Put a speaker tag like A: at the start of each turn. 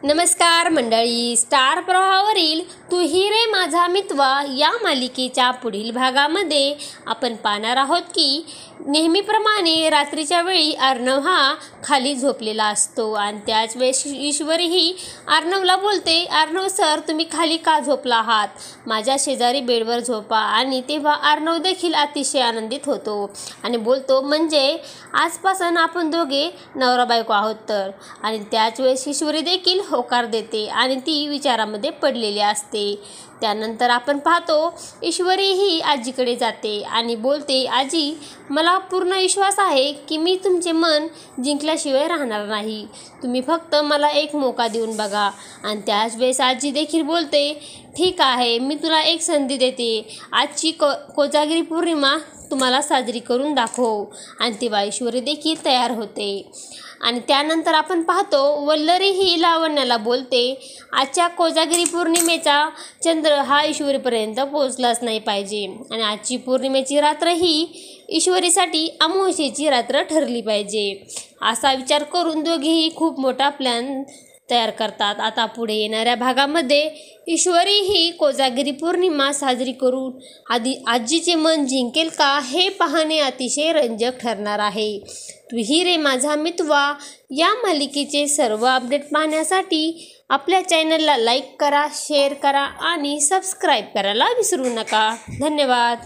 A: नमस्कार मंडळी, स्टार प्रवाहावरील तू ही रे माझा मितवा या मालिकेच्या पुढील भागामध्ये आपण पाहणार आहोत की नेहमीप्रमाणे रात्रीच्या वेळी अर्णव हा खाली झोपलेला असतो आणि त्याच वेळेस ईश्वरीही अर्णवला बोलते, अर्णव सर तुम्ही खाली का झोपला आहात, माझ्या शेजारी बेडवर झोपा. आणि तेव्हा अर्णव देखील अतिशय आनंदित होतो आणि बोलतो, म्हणजे आजपासून आपण दोघे नवरा बायको आहोत तर. आणि त्याच वेळेस ईश्वरी देखील होकार देते आणि ती विचारामध्ये पडलेली असते. त्यानंतर आपण पाहतो ईश्वरी ही आजीकडे जाते आणि बोलते, आजी मला पूर्ण विश्वास आहे की मी तुमचे मन जिंकल्याशिवाय राहणार नाही, तुम्ही फक्त मला एक मौका देऊन बघा. आणि त्याच वेळेस आजी देखील बोलते, ठीक आहे मी तुला एक संधी देते, आजची कोजागिरी पौर्णिमा तुम्हाला साजरी करून दाखव. आणि तेव्हा ईश्वरी देखील तयार होते. आणि त्यानंतर आपण पाहतो वल्लरी ही लावण्याला बोलते, आजच्या कोजागिरी पौर्णिमेचा चंद्र हा ईश्वरीपर्यंत पोहोचलाच नाही पाहिजे आणि आजची पौर्णिमेची रात्र ही ईश्वरीसाठी अमावास्येची रात्र ठरली पाहिजे. असा विचार करून दोघेही खूप मोठा प्लॅन तयार करतात. आता पुढे येणाऱ्या भागामध्ये ईश्वरी ही कोजागिरी पौर्णिमा साजरी करून आजीचे मन जिंकेल का हे पाहणे अतिशय रंजक ठरणार आहे. तू ही रे माझा मितवा या मालिकेचे सर्व अपडेट पाहण्यासाठी आपल्या चॅनलला लाईक करा, शेअर करा आणि सबस्क्राईब करायला विसरू नका. धन्यवाद.